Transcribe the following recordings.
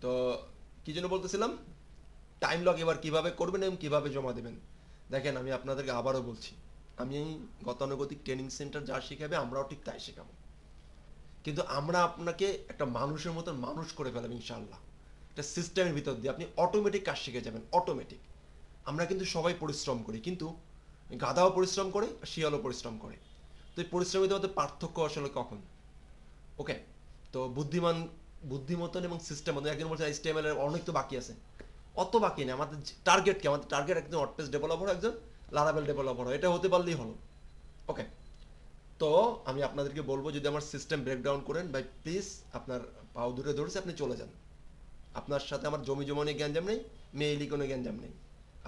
তো কি জন্য বলতেছিলাম, টাইম লগ এবার কিভাবে করবেন এবং কিভাবে জমা দেবেন। দেখেন আমি আপনাদেরকে আবারও বলছি, আমি গতানুগতিক ট্রেনিং সেন্টার যা শেখাবে আমরাও ঠিক তাই শেখাবো, কিন্তু আমরা আপনাকে একটা মানুষের মতন মানুষ করে ফেলাম ইনশাআল্লাহ। একটা সিস্টেমের ভিতর দিয়ে আপনি অটোমেটিক কাজ শিখে যাবেন, অটোমেটিক। আমরা কিন্তু সবাই পরিশ্রম করি, কিন্তু গাধাও পরিশ্রম করে, শিয়ালও পরিশ্রম করে। তো এই পরিশ্রমের মধ্যে পার্থক্য আসলে কখন? ওকে, তো বুদ্ধিমতন এবং সিস্টেম মতন। একজন বলছে HTML এর অনেক তো বাকি আছে। অত বাকি নেই, আমাদের টার্গেট কি? আমাদের টার্গেট একজন ওয়ার্ডপ্রেস ডেভেলপার, একজন লারাভেল ডেভেলপার, এটা হতে পারলেই হলো। ওকে, তো আমি আপনাদেরকে বলবো, যদি আমার সিস্টেম ব্রেকডাউন করেন ভাই প্লিজ, আপনার পাও দূরে ধরেছে, আপনি চলে যান। আপনার সাথে আমার জমি জমা নিয়ে জ্ঞানজাম নেই, মেয়েলি কোনো জ্ঞানজাম নেই।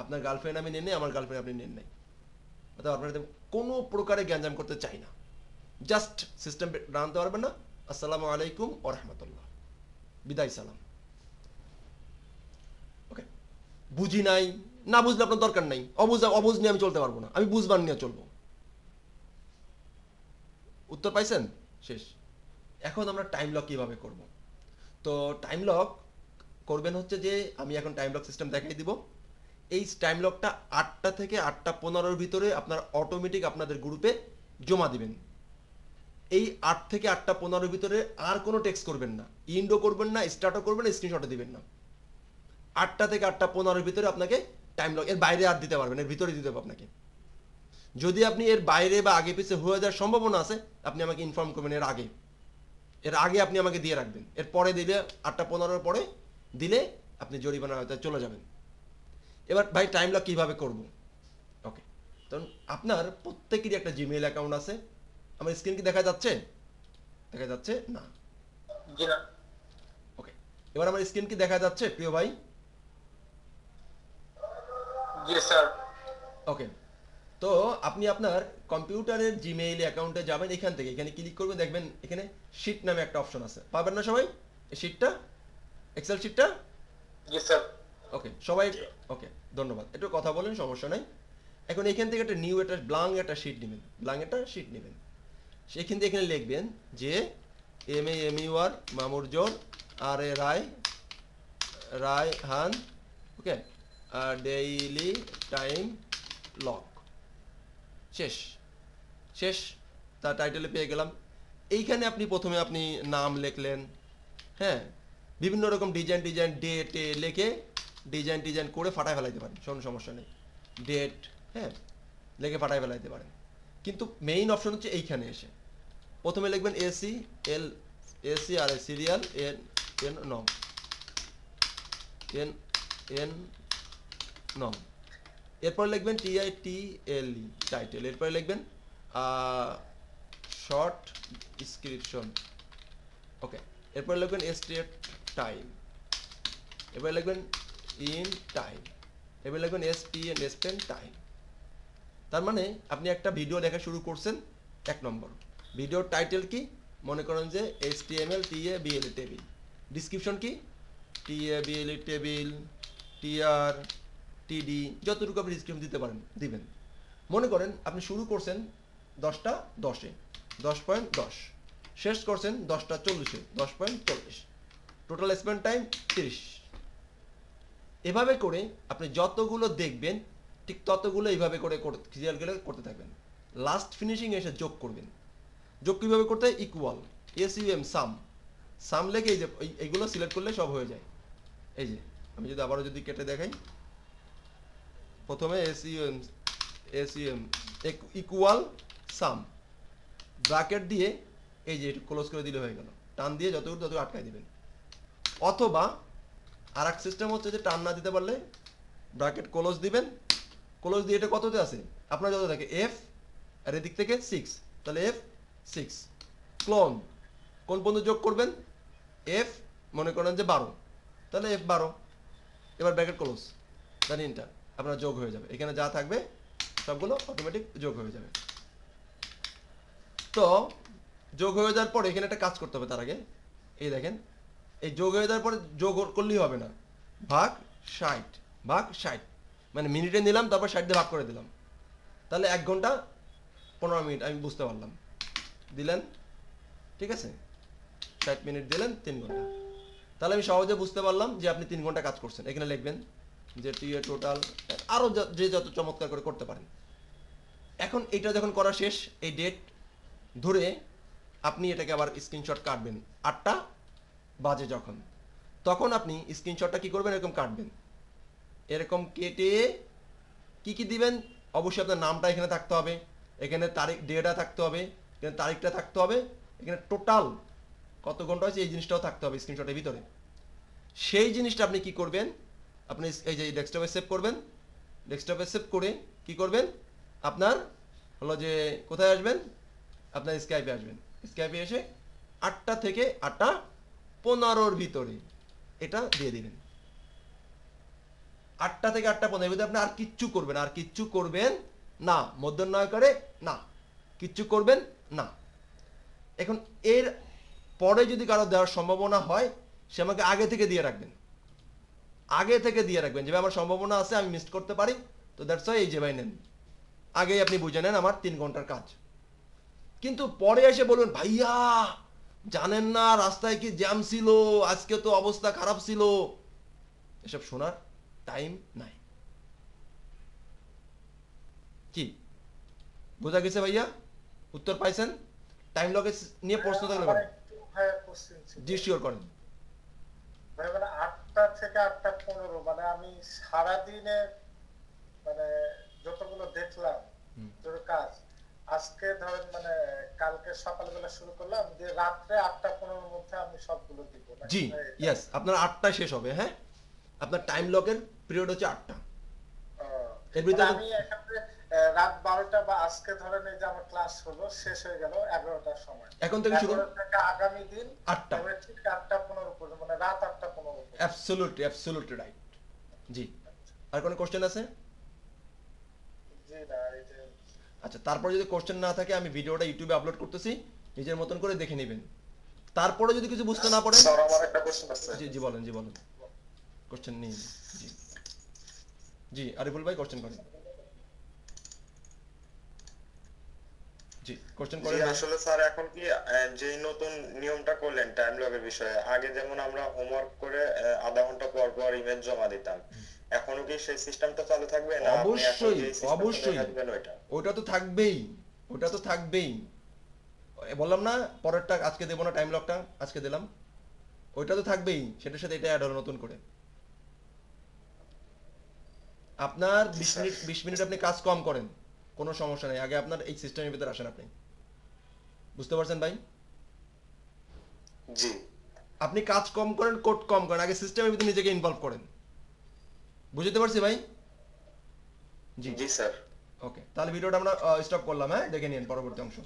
আপনার গার্লফ্রেন্ড আমি নেন নেই, আমার গার্লফ্রেন্ড আপনি নেন নাই, অর্থাৎ আপনার কোনো প্রকারে জ্ঞানজাম করতে চাই না। জাস্ট সিস্টেম জানতে পারবেন না। আসসালামু আলাইকুম ও রহমতুল্লাহ, বিদায় সালাম। ওকে, বুঝি নাই, না বুঝলে আপনার দরকার নাই। অবুঝ নিয়ে আমি চলতে পারবো না, আমি বুঝবার নিয়ে চলবো। উত্তর পাইছেন? শেষ। এখন আমরা টাইম লক কিভাবে করব। তো টাইম লক করবেন হচ্ছে যে, আমি এখন টাইম লক সিস্টেম দেখাই দিব। এই টাইম লকটা 8টা থেকে 8টা 15-র ভিতরে আপনার অটোমেটিক আপনাদের গ্রুপে জমা দিবেন। এই 8 থেকে 8টা 15-র ভিতরে আর কোনো টেক্সট করবেন না, ইন্ডো করবেন না, স্টার্টও করবেন না, স্ক্রিনশটও দিবেন না। 8টা থেকে 8টা 15-র ভিতরে আপনাকে টাইম লক, এর বাইরে আর দিতে পারবেন, এর ভিতরে দিতে হবে আপনাকে। যদি আপনি এর বাইরে বা আগে পিছিয়ে হয়ে যাওয়ার সম্ভাবনা আছে, আপনি আমাকে ইনফর্ম করবেন এর আগে আপনি আমাকে দিয়ে রাখবেন। এর পরে দিলে 8টা 15-র পরে দিলে আপনি জরিমানার আওতায় চলে যাবেন। এবার ভাই টাইম লক কীভাবে করব। ওকে, তখন আপনার প্রত্যেকেরই একটা জিমেইল অ্যাকাউন্ট আছে। আমার স্ক্রিন কি দেখা যাচ্ছে? দেখা যাচ্ছে না? জি না। ওকে, এবার আমার স্ক্রিন কি দেখা যাচ্ছে প্রিয় ভাই? জি স্যার। ওকে, তো আপনি আপনার কম্পিউটারের জিমেইল অ্যাকাউন্টে যাবেন, এখান থেকে এখানে ক্লিক করবেন, দেখবেন এখানে শিট নামে একটা অপশন আছে, পাবেন না সবাই এই শিটটা, এক্সেল শিটটা? জি স্যার। ওকে সবাই, ওকে ধন্যবাদ, একটু কথা বলেন, সমস্যা নাই। এখন এখান থেকে একটা নিউ একটা ব্লাঙ্ক একটা শিট নেবেন, সেখান থেকে এখানে লিখবেন যে MAMUR মামুরজোর RA রায়হান, ওকে, ডেইলি টাইম লক। শেষ। শেষ, তার টাইটেলে পেয়ে গেলাম। এইখানে আপনি প্রথমে আপনি নাম লিখলেন, হ্যাঁ, বিভিন্ন রকম ডিজাইন ডেটে লিখে ডিজাইন করে ফাটায় ফেলাইতে পারেন, কোনো সমস্যা নেই। ডেট, হ্যাঁ, লিখে ফাটায় ফেলাইতে পারেন। কিন্তু মেইন অপশন হচ্ছে এইখানে এসে প্রথমে লিখবেন এসি আর সিরিয়াল এন এন নং, এন এন নং। এরপর লিখবেন TITLE টাইটেল। এরপরে লিখবেন শর্ট ডিসক্রিপশন, ওকে। এরপরে লিখবেন স্টেট টাইম। এরপরে লিখবেন ইন টাইম। এরপরে লিখবেন স্পেন্ড টাইম। তার মানে আপনি একটা ভিডিও দেখা শুরু করছেন, 1 নম্বর ভিডিওর টাইটেল কি? মনে করেন যে HTML TABL টেবিল। ডিসক্রিপশন কি? TABL টেবিল, TR TD, যতটুকু আপনি ডিসক্রিপশন দিতে পারেন দিবেন। মনে করেন আপনি শুরু করছেন 10টা 10-এ, 10.10, শেষ করছেন 10টা 40-এ, 10.40, টোটাল স্পেন্ড টাইম 30। এভাবে করে আপনি যতগুলো দেখবেন ঠিক ততগুলো এইভাবে করে সিরিয়াল করে করতে থাকবেন। লাস্ট ফিনিশিং এসে যোগ করবেন। যোগ কীভাবে করতে হয়? ইকুয়াল, সাম। সাম লেগে এই যে এইগুলো সিলেক্ট করলে সব হয়ে যায়। এই যে আমি যদি আবারও যদি কেটে দেখাই, প্রথমে এসইউএম ইকুয়াল সাম, ব্র্যাকেট দিয়ে এই যে একটু ক্লোজ করে দিলে হয়ে গেল। টান দিয়ে যতটুকু আটকায় দিবেন। অথবা আর এক সিস্টেম হচ্ছে যে টান না দিতে পারলে ব্র্যাকেট ক্লোজ দিবেন, ক্লোজ দিয়ে এটা কততে আছে আপনার যত থাকে এফ, আর এদিক থেকে 6, তাহলে F6 ক্লোন। কোন পর্যন্ত যোগ করবেন? এফ, মনে করেন যে 12, তাহলে F12। এবার ব্র্যাকেট ক্লোজ, দেন এন্টার, আপনার যোগ হয়ে যাবে। এখানে যা থাকবে সবগুলো অটোমেটিক যোগ হয়ে যাবে। তো যোগ হয়ে যাওয়ার পর এখানে একটা কাজ করতে হবে। তার আগে এই দেখেন, এই যোগ হয়ে যাওয়ার পরে যোগ করলেই হবে না, ভাগ 60, মানে মিনিটে নিলাম, তারপর 60 দিয়ে ভাগ করে দিলাম, তাহলে 1 ঘন্টা 15 মিনিট আমি বুঝতে পারলাম। দিলেন, ঠিক আছে, 60 মিনিট দিলেন 3 ঘন্টা। তাহলে আমি সহজে বুঝতে পারলাম যে আপনি 3 ঘন্টা কাজ করছেন। এখানে লিখবেন যে টোটাল, আরো যে যত চমৎকার করে করতে পারেন। এখন এটা যখন করা শেষ, এই ডেট ধরে আপনি এটাকে আবার স্ক্রিনশট কাটবেন 8টা বাজে যখন, তখন আপনি স্ক্রিনশটটা কি করবেন, এরকম কাটবেন। এরকম কেটে কি কি দিবেন, অবশ্যই আপনার নামটা এখানে থাকতে হবে, এখানে তারিখ ডেটা থাকতে হবে, এখানে তারিখটা থাকতে হবে, এখানে টোটাল কত ঘন্টা হয়েছে এই জিনিসটাও থাকতে হবে স্ক্রিনশটের ভিতরে। সেই জিনিসটা আপনি কি করবেন, আপনি এই যে ডেস্কটপে সেভ করবেন। ডেস্কটপে সেভ করে কি করবেন, আপনার হলো যে কোথায় আসবেন, আপনার স্কাইপে আসবেন। স্কাইপে এসে 8টা থেকে 8টা 15-র ভিতরে এটা দিয়ে দিবেন। 8টা থেকে 8টা 15-এর ভিতরে আপনি আর কিচ্ছু করবেন, আর কিচ্ছু করবেন না, মধ্যনয় করে না, কিচ্ছু করবেন না। এখন এর পরে যদি কারো দেওয়ার সম্ভাবনা হয়, সে আমাকে আগে থেকে দিয়ে রাখবেন, আগে থেকে দিয়ে রাখবেন, যে ভাই আমার সম্ভাবনা আছে, আমি মিস করতে পারি, তো দ্যাটস ওয়াই এই যে ভাই নেন, আগেই আপনি বুঝে নেন আমার 3 ঘন্টার কাজ। কিন্তু পরে এসে বলবেন ভাইয়া জানেন না রাস্তায় কি জ্যাম ছিল, আজকে তো অবস্থা খারাপ ছিল, এসব শোনার টাইম নাই। কি বোঝা গেছে ভাইয়া? উত্তর পাইছেন? টাইম লগে নিয়ে প্রশ্ন থাকলে আমার করেন। একটু ভাইয়া কোশ্চেন ছিল। জি শিওর করেন। ভাই মানে 8টা থেকে 8টা 15, মানে আমি সারাদিনে মানে যতগুলো দেখলাম তোর কাজ, আজকে ধরেন মানে কালকে সকালবেলা শুরু করলাম, যে রাত্রে 8টা 15-র মধ্যে আমি সবগুলো দিব নাকি জি ভাই? ইয়েস, আপনার 8টায় শেষ হবে। হ্যাঁ, আপনার টাইম লগের পিরিয়ড হচ্ছে 8টা। এর মানে ভিতরে আমি এক্ষেত্রে রাত 12টা বা আজকে ধরেন এই যে আমার ক্লাস হলো শেষ হয়ে গেল 11টার সময়, এখন থেকে শুরু 11টা থেকে আগামী দিন 8টা। তবে ঠিক 8টা 15 পর্যন্ত, মানে রাত 8টা 15 পর্যন্ত। Absolutely right. জি, আর কোনো কোশ্চেন আছে? জি না, এই যে আচ্ছা, তারপরে যদি কোশ্চেন না থাকে, আমি ভিডিওটা ইউটিউবে আপলোড করতেছি, নিজের মতন করে দেখে নেবেন। তারপরে যদি কিছু বুঝতে না পারেন, স্যার আমার একটা কোশ্চেন আছে। জি জি বলেন, জি বলেন, কোশ্চেন নিন। জি জি আরিফুল ভাই কোশ্চেন করেন। জি কোশ্চেন জি করেন ভাই। আসলে স্যার এখন কি যে নতুন নিয়মটা করলেন টাইম লগের বিষয়ে, আগে যেমন আমরা হোমওয়ার্ক করে আধা ঘন্টা পর পর ইমেজ জমা দিতাম, এখনো কি সেই সিস্টেমটা চালু থাকবে, না আপনি এখন অবশ্যই যে সিস্টেমটা অবশ্যই, দেখাবেন ওইটা? ওটা তো থাকবেই, ওটা তো থাকবেই। বললাম না পরেরটা আজকে দেবো না, টাইম লকটা আজকে দিলাম, ওইটা তো থাকবেই, সেটার সাথে এটা অ্যাড হলো নতুন করে। আপনার জি 20 স্যার। মিনিট 20 মিনিট আপনি কাজ কম করেন, কোনো সমস্যা নেই, আগে আপনার এই সিস্টেমের ভিতরে আসেন আপনি। বুঝতে পারছেন ভাই? জি আপনি কাজ কম করেন, কোড কম করেন, আগে সিস্টেমের ভিতরে নিজেকে ইনভলভ করেন। বুঝতে পারছি ভাই? জি জি স্যার। ওকে, তাহলে ভিডিওটা আমরা স্টপ করলাম। হ্যাঁ, দেখে নিন পরবর্তী অংশ।